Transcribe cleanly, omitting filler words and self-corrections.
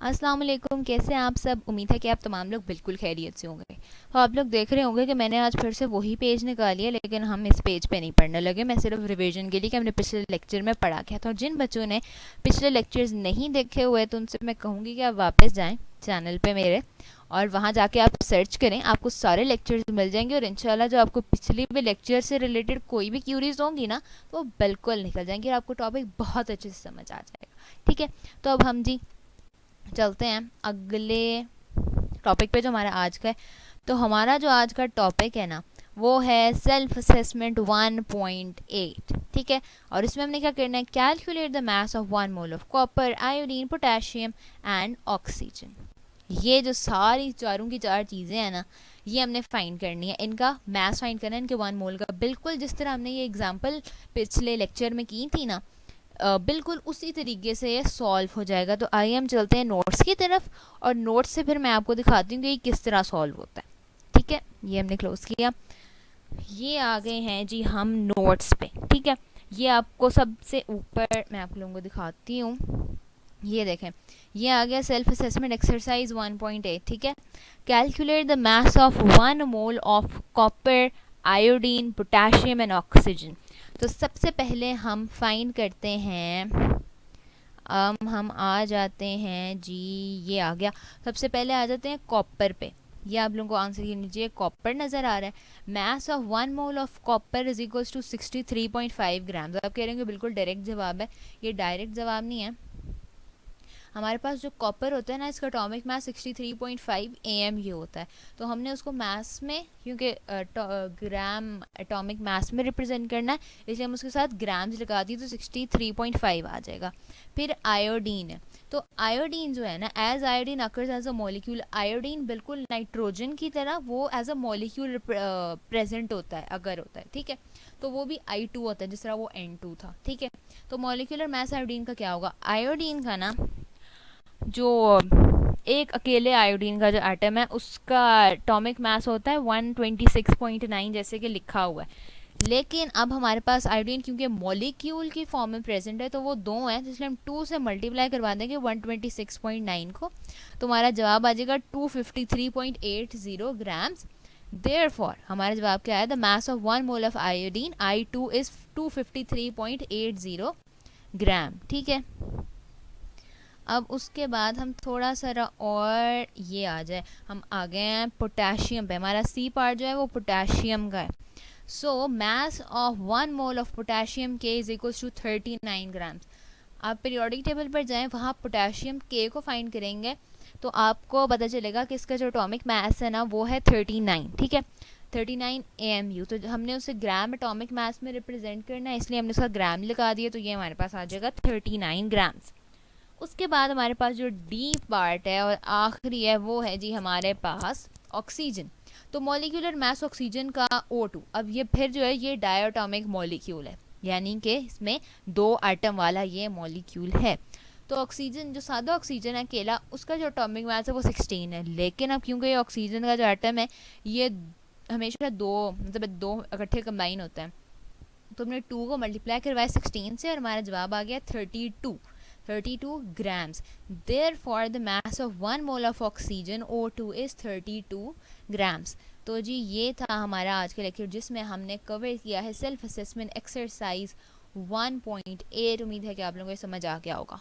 अस्सलाम वालेकुम, कैसे हैं आप सब। उम्मीद है कि आप तमाम लोग बिल्कुल खैरियत से होंगे। तो आप लोग देख रहे होंगे कि मैंने आज फिर से वही पेज निकाली है, लेकिन हम इस पेज पे नहीं पढ़ने लगे। मैं सिर्फ रिवीजन के लिए कि हमने पिछले लेक्चर में पढ़ा क्या था। और जिन बच्चों ने पिछले लेक्चर्स नहीं देखे हुए तो उनसे मैं कहूँगी कि आप वापस जाएँ चैनल पे मेरे, और वहाँ जाके आप सर्च करें, आपको सारे लेक्चर्स मिल जाएंगे। और इंशाल्लाह जो आपको पिछले भी लेक्चर से रिलेटेड कोई भी क्यूरीज होंगी ना, तो वो बिल्कुल निकल जाएंगी और आपको टॉपिक बहुत अच्छे से समझ आ जाएगा। ठीक है, तो अब हम जी चलते हैं अगले टॉपिक पे जो हमारा आज का है। तो हमारा जो आज का टॉपिक है ना, वो है सेल्फ असेसमेंट 1.8। ठीक है, और इसमें हमने क्या करना है, calculate the mass of 1 mole of copper, iodine, potassium and oxygen. ये जो सारी चारों की चार चीज़ें हैं ना, ये हमने फाइंड करनी है, इनका मास फाइंड करना है, इनके 1 मोल का। बिल्कुल जिस तरह हमने ये एग्जांपल पिछले लेक्चर में की थी ना, बिल्कुल उसी तरीके से ये सॉल्व हो जाएगा। तो आइए हम चलते हैं नोट्स की तरफ, और नोट्स से फिर मैं आपको दिखाती हूँ कि ये किस तरह सॉल्व होता है। ठीक है, ये हमने क्लोज किया। ये आ गए हैं जी हम नोट्स पे। ठीक है, ये आपको सबसे ऊपर मैं आप लोगों को दिखाती हूँ। ये देखें, ये आ गया सेल्फ असेसमेंट एक्सरसाइज 1.8। ठीक है, calculate the mass of 1 mole of copper, iodine, potassium and oxygen. तो सबसे पहले हम फाइंड करते हैं, हम आ जाते हैं जी, ये आ गया। सबसे पहले आ जाते हैं कॉपर पे। ये आप लोगों को आंसर की नीचे कॉपर नज़र आ रहा है। Mass of 1 mole of copper is equals to 63.5 gram. आप कह रहे हैं बिल्कुल डायरेक्ट जवाब है। ये डायरेक्ट जवाब नहीं है। हमारे पास जो कॉपर होता है ना, इसका एटॉमिक मास 63.5 AMU होता है। तो हमने उसको मास में, क्योंकि ग्राम एटॉमिक मास में रिप्रेजेंट करना है, इसलिए हम उसके साथ ग्राम्स लगा दिए तो 63.5 आ जाएगा। फिर आयोडीन है, तो आयोडीन जो है ना, as iodine occurs as a molecule, iodine बिल्कुल नाइट्रोजन की तरह वो एज अ मॉलिक्यूल प्रेजेंट होता है, अगर होता है। ठीक है, तो वो भी I2 होता है जिस तरह वो N2 था। ठीक है, तो मॉलिक्यूलर मास आयोडीन का क्या होगा, आयोडीन का ना, जो एक अकेले आयोडीन का जो एटम है उसका एटॉमिक मास होता है 126.9, जैसे कि लिखा हुआ है। लेकिन अब हमारे पास आयोडीन क्योंकि मॉलिक्यूल की फॉर्म में प्रेजेंट है, तो वो दो हैं, तो इसलिए हम 2 से मल्टीप्लाई करवा देंगे 126.9 को। तो हमारा जवाब आ जाएगा 253.80 ग्राम्स। देयरफॉर हमारा जवाब क्या है, the mass of 1 mole of iodine I2 is 253.80 ग्राम। ठीक है, अब उसके बाद हम थोड़ा सा और ये आ जाए, हम आ गए हैं पोटेशियम पे। हमारा सी पार्ट जो है वो पोटेशियम का है। So mass of 1 mole of potassium के इज इक्वल्स टू 39 ग्राम्स। आप पीरियोडिक टेबल पर जाएं, वहाँ पोटेशियम के को फाइंड करेंगे तो आपको पता चलेगा कि इसका जो एटॉमिक मास है ना, वो है 39। ठीक है, 39 AMU। तो हमने उसे ग्राम एटॉमिक मास में रिप्रेजेंट करना है, इसलिए हमने उसका ग्राम लगा दिया, तो ये हमारे पास आ जाएगा 39 ग्राम्स। उसके बाद हमारे पास जो डी पार्ट है और आखिरी है, वो है जी हमारे पास ऑक्सीजन। तो मॉलिक्यूलर मास ऑक्सीजन का O2। अब ये फिर जो है ये डायटोमिक मॉलिक्यूल है, यानी कि इसमें 2 एटम वाला ये मॉलिक्यूल है। तो ऑक्सीजन, जो सादा ऑक्सीजन है अकेला, उसका जो एटॉमिक मास है वो 16 है। लेकिन अब क्योंकि ये ऑक्सीजन का जो एटम है ये हमेशा दो, मतलब दो इकट्ठे कंबाइन होता है, तो हमने 2 को मल्टीप्लाई करवाया 16 से और हमारा जवाब आ गया 32 grams. Therefore, the mass of 1 mole of oxygen O2 is 32 grams. तो जी ये था हमारा आज का लेक्चर, जिसमें हमने कवर किया है सेल्फ असेसमेंट एक्सरसाइज 1.8। उम्मीद है कि आप लोगों को समझ आ गया होगा।